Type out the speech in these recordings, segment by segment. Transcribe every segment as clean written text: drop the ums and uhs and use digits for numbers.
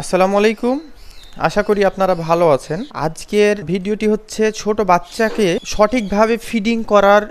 আসসালামু আলাইকুম। আশা করি আপনারা ভালো আছেন। আজকের ভিডিওটি হচ্ছে ছোট বাচ্চাকে সঠিকভাবে ফিডিং করার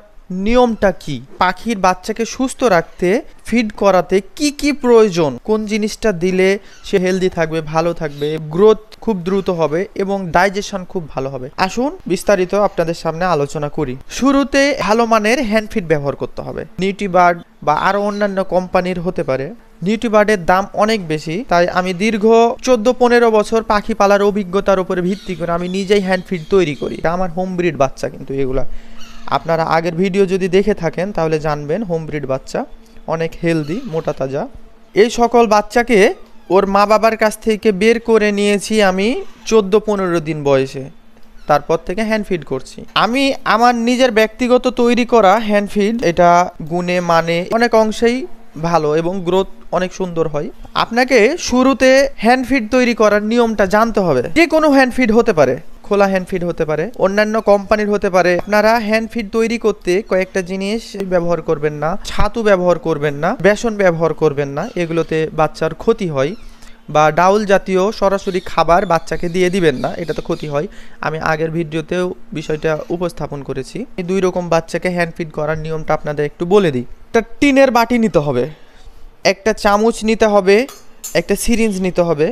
নিয়মটা কি, পাখির বাচ্চাকে সুস্থ রাখতে ফিড করাতে কি কি প্রয়োজন, কোন জিনিসটা দিলে সে হেলদি থাকবে, ভালো থাকবে, গ্রোথ খুব দ্রুত হবে এবং ডাইজেশন খুব ভালো হবে। আসুন বিস্তারিত আপনাদের সামনে আলোচনা করি। শুরুতে ভালো মানের হ্যান্ড ফিড ব্যবহার করতে হবে। নিউট্রিবার্ড বা আরও অন্যান্য কোম্পানির হতে পারে। নিউট্রিবার্ডের দাম অনেক বেশি, তাই আমি দীর্ঘ 14-15 বছর পাখি পালার অভিজ্ঞতার উপরে ভিত্তি করে আমি নিজেই হ্যান্ড ফিড তৈরি করি। আমার হোম ব্রিড বাচ্চা, কিন্তু এগুলা আপনারা আগের ভিডিও যদি দেখে থাকেন তাহলে জানবেন হোম ব্রিড বাচ্চা অনেক হেলদি, মোটা তাজা। এই সকল বাচ্চাকে ওর মা বাবার কাছ থেকে বের করে নিয়েছি আমি 14-15 দিন বয়সে, তারপর থেকে হ্যান্ড ফিড করছি। আমি আমার নিজের ব্যক্তিগত তৈরি করা হ্যান্ড ফিড, এটা গুণে মানে অনেক অংশেই ভালো এবং গ্রোথ অনেক সুন্দর হয়। আপনাকে শুরুতে হ্যান্ড ফিড তৈরি করার নিয়মটা জানতে হবে। যে কোনো হ্যান্ড ফিড হতে পারে, খোলা হ্যান্ড ফিড হতে পারে, অন্যান্য কোম্পানির হতে পারে। আপনারা হ্যান্ড ফিড তৈরি করতে কয়েকটা জিনিস ব্যবহার করবেন না। ছাতু ব্যবহার করবেন না, বেসন ব্যবহার করবেন না, এগুলোতে বাচ্চার ক্ষতি হয়। বা ডাউল জাতীয় সরাসরি খাবার বাচ্চাকে দিয়ে দিবেন না, এটা তো ক্ষতি হয়। আমি আগের ভিডিওতেও বিষয়টা উপস্থাপন করেছি। এই দুই রকম বাচ্চাকে হ্যান্ড ফিড করার নিয়মটা আপনাদের একটু বলে দিই। একটা টিনের বাটি নিতে হবে, একটা চামচ নিতে হবে, একটা সিরিঞ্জ নিতে হবে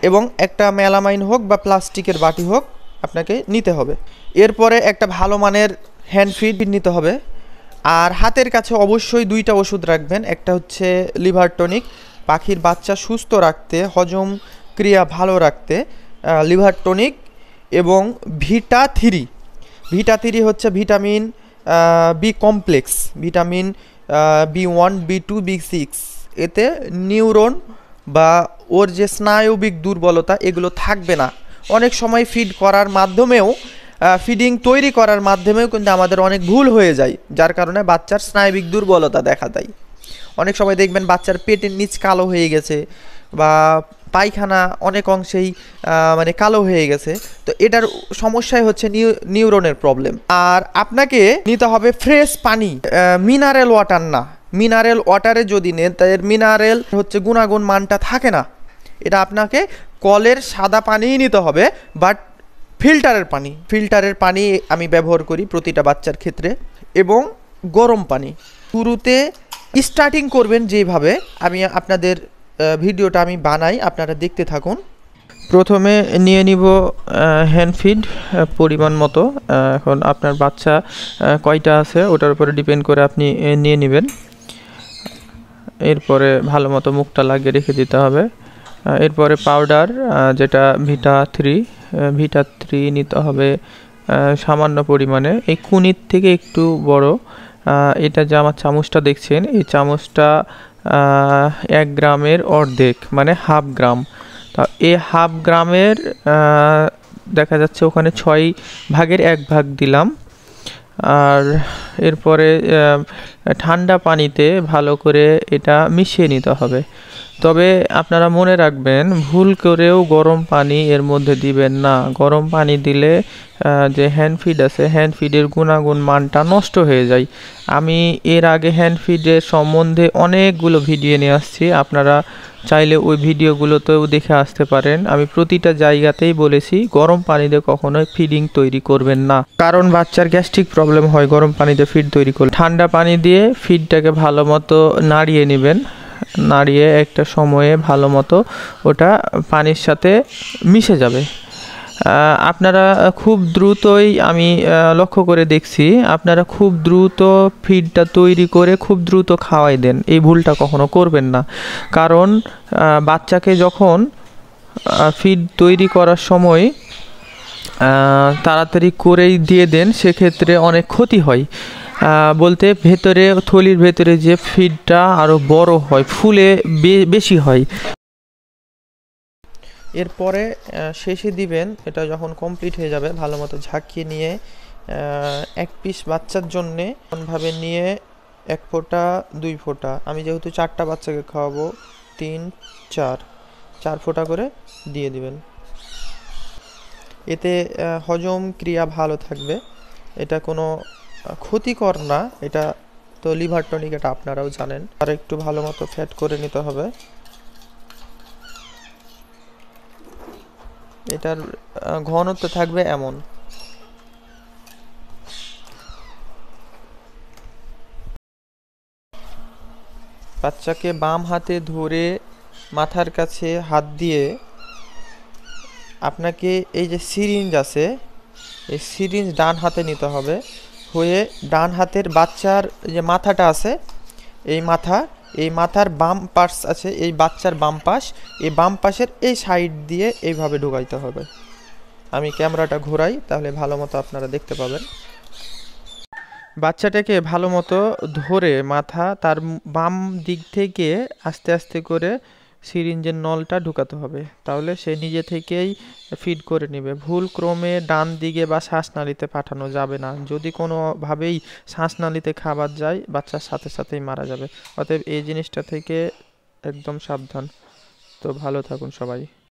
এবং একটা মেলামাইন হোক বা প্লাস্টিকের বাটি হোক আপনাকে নিতে হবে। এরপরে একটা ভালো মানের হ্যান্ড ফিড নিতে হবে। আর হাতের কাছে অবশ্যই দুইটা ওষুধ রাখবেন। একটা হচ্ছে লিভার টনিক, পাখির বাচ্চা সুস্থ রাখতে, হজম ক্রিয়া ভালো রাখতে লিভার টনিক, এবং ভিটা3 হচ্ছে vitamin B complex, vitamin B1, B2, B6। এতে নিউরন বা ওর যে স্নায়বিক দুর্বলতা এগুলো থাকবে না। অনেক সময় ফিড করার মাধ্যমেও ফিডিং তৈরি করার মাধ্যমেও কিন্তু আমাদের অনেক ভুল হয়ে যায়, যার কারণে বাচ্চার স্নায়বিক দুর্বলতা দেখা দেয়। অনেক সময় দেখবেন বাচ্চার পেটের নিচ কালো হয়ে গেছে বা পায়খানা অনেক অংশেই মানে কালো হয়ে গেছে। তো এটার সমস্যাই হচ্ছে নিউরনের প্রবলেম। আর আপনাকে নিতে হবে ফ্রেশ পানি, মিনারেল ওয়াটার না। মিনারেল ওয়াটারে যদি নেন তাদের মিনারেল হচ্ছে গুণাগুণ মানটা থাকে না। এটা আপনাকে কলের সাদা পানিই নিতে হবে, বাট ফিল্টারের পানি আমি ব্যবহার করি প্রতিটা বাচ্চার ক্ষেত্রে, এবং গরম পানি। শুরুতে স্টার্টিং করবেন যেভাবে আমি আপনাদের ভিডিওটা আমি বানাই, আপনারা দেখতে থাকুন। প্রথমে নিয়ে নিব হ্যান্ড ফিড পরিমাণ মতো। এখন আপনার বাচ্চা কয়টা আছে ওটার উপরে ডিপেন্ড করে আপনি নিয়ে নেবেন। এরপরে ভালো মতো মুখটা লাগিয়ে রেখে দিতে হবে। এরপরে পাউডার, যেটা ভিটা3 নিতে হবে সামান্য পরিমাণে, এই কুনির থেকে একটু বড়। এটা যে আমার চামচটা দেখছেন, এই চামচটা 1 গ্রামের অর্ধেক, মানে হাফ গ্রাম। তা এই হাফ গ্রামের দেখা যাচ্ছে ওখানে 6 ভাগের 1 ভাগ দিলাম। আর এরপরে ঠান্ডা পানিতে ভালো করে এটা মিশিয়ে নিতে হবে। তবে আপনারা মনে রাখবেন, ভুল করেও গরম পানি এর মধ্যে দিবেন না। গরম পানি দিলে যে হ্যান্ড ফিড আছে, হ্যান্ড ফিডের গুণাগুণ মানটা নষ্ট হয়ে যায়। আমি এর আগে হ্যান্ড ফিডের সম্বন্ধে অনেকগুলো ভিডিও নিয়ে আসছি, আপনারা চাইলে ওই ভিডিওগুলোতেও দেখে আসতে পারেন। আমি প্রতিটা জায়গাতেই বলেছি গরম পানিতে কখনোই ফিডিং তৈরি করবেন না, কারণ বাচ্চার গ্যাস্ট্রিক প্রবলেম হয় গরম পানিতে ফিড তৈরি করলে। ঠান্ডা পানি দিয়ে ফিডটাকে ভালো মতো নাড়িয়ে নেবেন, নাড়িয়ে একটা সময়ে ভালো মতো ওটা পানির সাথে মিশে যাবে। আপনারা খুব দ্রুতই, আমি লক্ষ্য করে দেখছি, আপনারা খুব দ্রুত ফিডটা তৈরি করে খুব দ্রুত খাওয়াই দেন। এই ভুলটা কখনো করবেন না, কারণ বাচ্চাকে যখন ফিড তৈরি করার সময় তাড়াতাড়ি করেই দিয়ে দেন, সেক্ষেত্রে অনেক ক্ষতি হয়। বলতে ভেতরে, থলির ভেতরে যে ফিডটা আরও বড় হয়, ফুলে বেশি হয়। এরপরে শেষে দিবেন, এটা যখন কমপ্লিট হয়ে যাবে ভালো মতো ঝাঁকিয়ে নিয়ে 1 পিস বাচ্চার জন্যে এমনভাবে নিয়ে 1 ফোঁটা 2 ফোঁটা, আমি যেহেতু 4টা বাচ্চাকে খাওয়াবো, 3, 4 ফোঁটা করে দিয়ে দিবেন। এতে হজম ক্রিয়া ভালো থাকবে, এটা কোনো ক্ষতিকর না। এটা তো লিভার টনিক, এটা আপনারাও জানেন। আর একটু ভালো মতো ফ্যাট করে নিতে হবে। এটার ঘনত্ব থাকবে এমন। বাচ্চাকে বাম হাতে ধরে মাথার কাছে হাত দিয়ে আপনাকে এই যে সিরিঞ্জ আছে, এই সিরিঞ্জ ডান হাতে নিতে হবে। হয়ে ডান হাতের বাচ্চার যে মাথাটা আছে, এই মাথার বাম পাশ আছে, এই বাচ্চার বাম পাশ, এই বাম পাশের এই সাইড দিয়ে এইভাবে ঢুকাইতে হবে। আমি ক্যামেরাটা ঘোরাই, তাহলে ভালো মতো আপনারা দেখতে পাবেন। বাচ্চাটাকে ভালো মতো ধরে মাথা তার বাম দিক থেকে আস্তে আস্তে করে সিরিঞ্জের নলটা ঢুকাতে হবে, তাহলে সে নিজে থেকেই ফিড করে নেবে। ভুল ক্রমে ডান দিকে বা শ্বাসনালীতে পাঠানো যাবে না। যদি কোনোভাবেই শ্বাসনালীতে খাবার যায়, বাচ্চার সাথে সাথেই মারা যাবে। অতএব এই জিনিসটা থেকে একদম সাবধান। তো ভালো থাকুন সবাই।